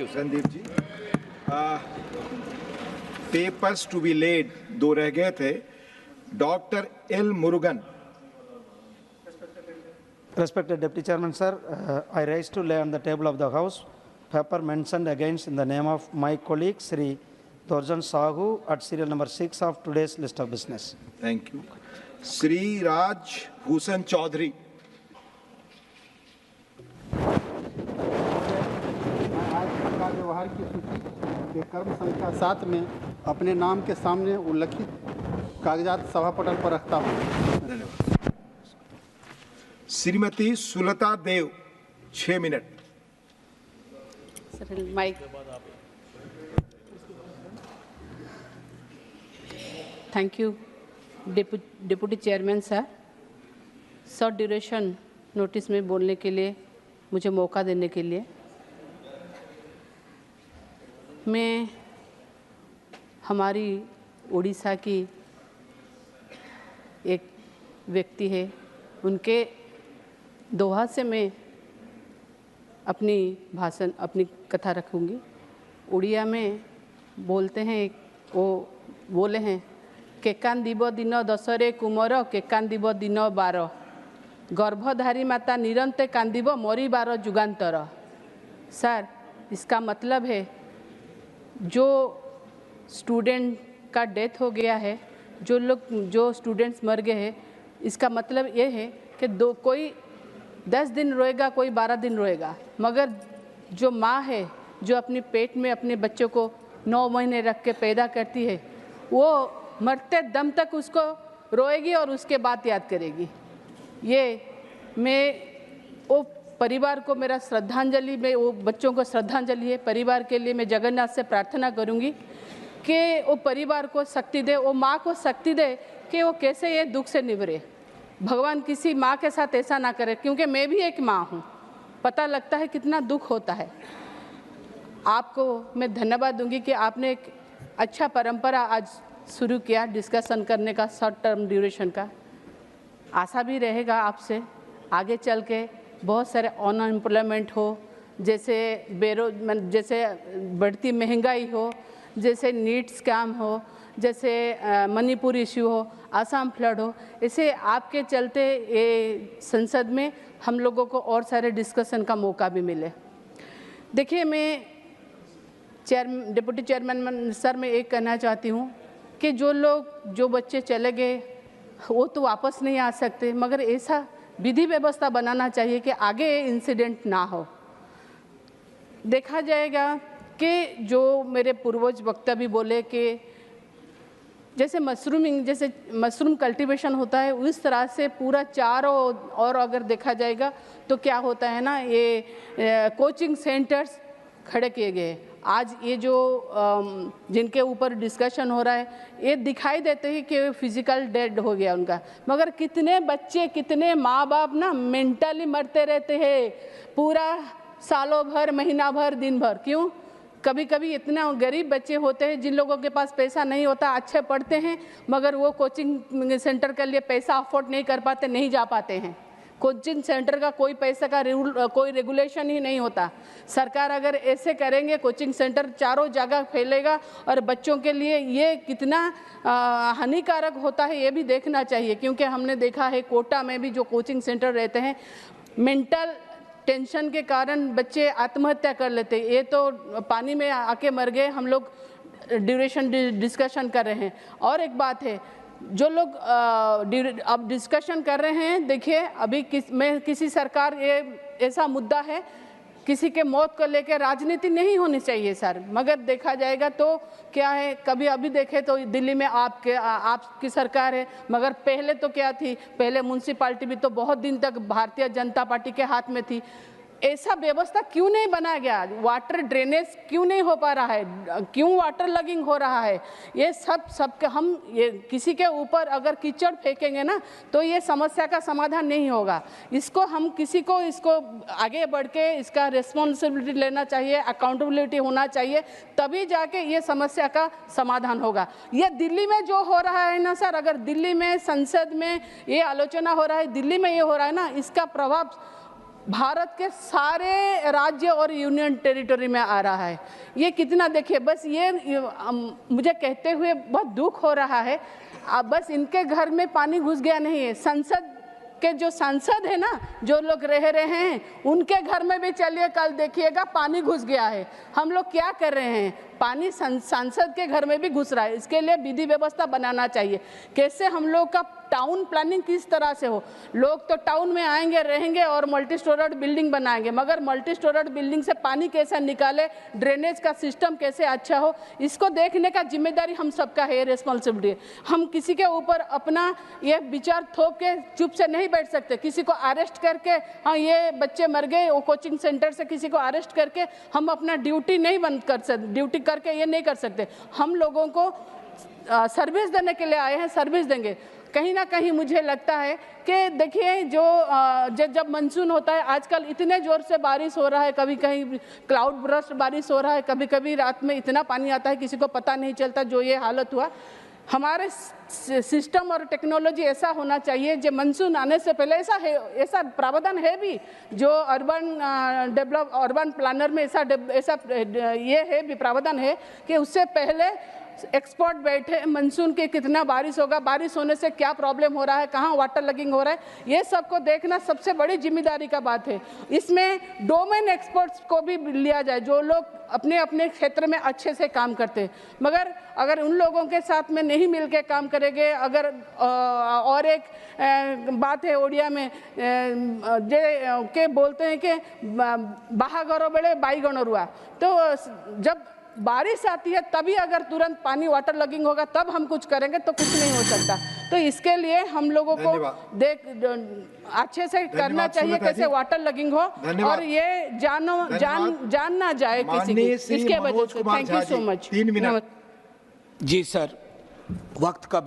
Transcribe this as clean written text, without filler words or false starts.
You Sandeep ji. Papers to be laid 2 रह गए थे। Doctor L Murugan. Respected Deputy Chairman, sir, I rise to lay on the table of the House paper mentioned against in the name of my colleague Sri Dorjan Sahu at serial number 6 of today's list of business. Thank you. Shri Raj Bhushan Chaudhary. का व्यवहार की सूची के कर्म संख्या 7 में अपने नाम के सामने उल्लिखित कागजात सभा पटल पर रखता हूँ। धन्यवाद। श्रीमती सुलता देव 6 मिनट। Sir mike. Thank you deputy chairman sir, short duration notice में बोलने के लिए मुझे मौका देने के लिए। मैं हमारी उड़ीसा की एक व्यक्ति है, उनके दोहा से मैं अपनी कथा रखूँगी। उड़िया में बोलते हैं, वो बोले हैं केकांदिब दिन दशरे कुमर केकांदिब दिन 12, गर्भधारी माता निरंते कांदिब मरी 12 जुगान्तर। सर, इसका मतलब है जो स्टूडेंट का डेथ हो गया है, जो स्टूडेंट्स मर गए हैं, इसका मतलब ये है कि कोई 10 दिन रोएगा, कोई 12 दिन रोएगा, मगर जो माँ है जो अपने पेट में अपने बच्चों को 9 महीने रख के पैदा करती है, वो मरते दम तक उसको रोएगी और उसके बाद याद करेगी। ये मैं वो परिवार को मेरा श्रद्धांजलि, में वो बच्चों को श्रद्धांजलि है। परिवार के लिए मैं जगन्नाथ से प्रार्थना करूँगी कि वो परिवार को शक्ति दे, वो माँ को शक्ति दे कि वो कैसे ये दुख से निभरे। भगवान किसी माँ के साथ ऐसा ना करे, क्योंकि मैं भी एक माँ हूँ, पता लगता है कितना दुख होता है। आपको मैं धन्यवाद दूंगी कि आपने एक अच्छा परंपरा आज शुरू किया डिस्कशन करने का, शॉर्ट टर्म ड्यूरेशन का। आशा भी रहेगा आपसे आगे चल के बहुत सारे अनएम्प्लॉयमेंट हो, जैसे जैसे बढ़ती महंगाई हो, जैसे नीट स्कैम हो, जैसे मणिपुर इश्यू हो, आसाम फ्लड हो, इसे आपके चलते ये संसद में हम लोगों को और सारे डिस्कशन का मौका भी मिले। देखिए, मैं डिप्टी चेयरमैन सर, मैं एक कहना चाहती हूँ कि जो बच्चे चले गए वो तो वापस नहीं आ सकते, मगर ऐसा विधि व्यवस्था बनाना चाहिए कि आगे इंसिडेंट ना हो। देखा जाएगा कि जो मेरे पूर्वज वक्ता भी बोले कि जैसे मशरूम कल्टीवेशन होता है, उस तरह से पूरा चारों और अगर देखा जाएगा तो क्या होता है ना, ये कोचिंग सेंटर्स खड़े किए गए। आज ये जो जिनके ऊपर डिस्कशन हो रहा है, ये दिखाई देते हैं कि फिजिकल डेड हो गया उनका, मगर कितने बच्चे, कितने माँ बाप ना मेंटली मरते रहते हैं पूरा सालों भर, महीना भर, दिन भर। क्यों? कभी कभी इतना गरीब बच्चे होते हैं जिन लोगों के पास पैसा नहीं होता, अच्छे पढ़ते हैं, मगर वो कोचिंग सेंटर के लिए पैसा अफोर्ड नहीं कर पाते, नहीं जा पाते हैं। कोचिंग सेंटर का कोई पैसा का कोई रेगुलेशन ही नहीं होता। सरकार अगर ऐसे करेंगे, कोचिंग सेंटर चारों जगह फैलेगा और बच्चों के लिए ये कितना हानिकारक होता है ये भी देखना चाहिए। क्योंकि हमने देखा है कोटा में भी जो कोचिंग सेंटर रहते हैं, मेंटल टेंशन के कारण बच्चे आत्महत्या कर लेते हैं। ये तो पानी में आके मर गए, हम लोग ड्यूरेशन डिस्कशन कर रहे हैं। और एक बात है, जो लोग अब डिस्कशन कर रहे हैं, देखिए अभी किसी सरकार, ये ऐसा मुद्दा है, किसी के मौत को लेकर राजनीति नहीं होनी चाहिए सर, मगर देखा जाएगा तो क्या है, कभी अभी देखे तो दिल्ली में आपकी सरकार है, मगर पहले तो क्या थी, पहले म्यूनसिपालिटी भी तो बहुत दिन तक भारतीय जनता पार्टी के हाथ में थी। ऐसा व्यवस्था क्यों नहीं बनाया गया? वाटर ड्रेनेज क्यों नहीं हो पा रहा है? क्यों वाटर लगिंग हो रहा है? ये सब हम ये किसी के ऊपर अगर कीचड़ फेंकेंगे ना तो ये समस्या का समाधान नहीं होगा। इसको हम इसको आगे बढ़ के इसका रिस्पॉन्सिबिलिटी लेना चाहिए, अकाउंटेबिलिटी होना चाहिए, तभी जाके ये समस्या का समाधान होगा। ये दिल्ली में जो हो रहा है ना सर, अगर दिल्ली में संसद में ये आलोचना हो रहा है, दिल्ली में ये हो रहा है ना, इसका प्रभाव भारत के सारे राज्य और यूनियन टेरिटरी में आ रहा है। ये कितना देखिए, बस ये मुझे कहते हुए बहुत दुख हो रहा है। अब बस इनके घर में पानी घुस गया नहीं है, संसद के जो सांसद है ना, जो लोग रह रहे हैं, उनके घर में भी चलिए कल देखिएगा पानी घुस गया है। हम लोग क्या कर रहे हैं, पानी सांसद के घर में भी घुस रहा है। इसके लिए विधि व्यवस्था बनाना चाहिए। कैसे हम लोग का टाउन प्लानिंग किस तरह से हो। लोग तो टाउन में आएंगे, रहेंगे और मल्टी स्टोरेड बिल्डिंग बनाएंगे, मगर मल्टी स्टोरेड बिल्डिंग से पानी कैसे निकाले, ड्रेनेज का सिस्टम कैसे अच्छा हो, इसको देखने का जिम्मेदारी हम सबका है, रिस्पॉन्सिबिलिटी है। हम किसी के ऊपर अपना ये विचार थोप के चुप से नहीं बैठ सकते। किसी को अरेस्ट करके, हाँ ये बच्चे मर गए, वो कोचिंग सेंटर से किसी को अरेस्ट करके हम अपना ड्यूटी नहीं बंद कर सकते, ड्यूटी करके ये नहीं कर सकते। हम लोगों को सर्विस देने के लिए आए हैं, सर्विस देंगे। कहीं ना कहीं मुझे लगता है कि देखिए जब मानसून होता है, आजकल इतने ज़ोर से बारिश हो रहा है, कभी कहीं क्लाउड बर्स्ट बारिश हो रहा है, कभी कभी रात में इतना पानी आता है किसी को पता नहीं चलता। जो ये हालत हुआ, हमारे सिस्टम और टेक्नोलॉजी ऐसा होना चाहिए जो मानसून आने से पहले ऐसा प्रावधान है भी, जो अर्बन प्लानर में ऐसा ये है भी प्रावधान है कि उससे पहले एक्सपर्ट बैठे, मानसून के कितना बारिश होगा, बारिश होने से क्या प्रॉब्लम हो रहा है, कहाँ वाटर लगिंग हो रहा है, ये सबको देखना सबसे बड़ी जिम्मेदारी का बात है। इसमें डोमेन एक्सपर्ट्स को भी लिया जाए, जो लोग अपने अपने क्षेत्र में अच्छे से काम करते हैं। मगर अगर उन लोगों के साथ में नहीं मिल के काम करेंगे, अगर और एक बात है ओडिया में के बोलते हैं कि बाहागरो बेड़े बाईगणो रुआ, तो जब बारिश आती है तभी अगर तुरंत पानी वाटर लगिंग होगा तब हम कुछ करेंगे तो कुछ नहीं हो सकता। तो इसके लिए हम लोगों को अच्छे से करना चाहिए कैसे वाटर लगिंग हो और ये जान ना जाए किसी की, इसके वजह से। Thank you so much. जी सर, वक्त का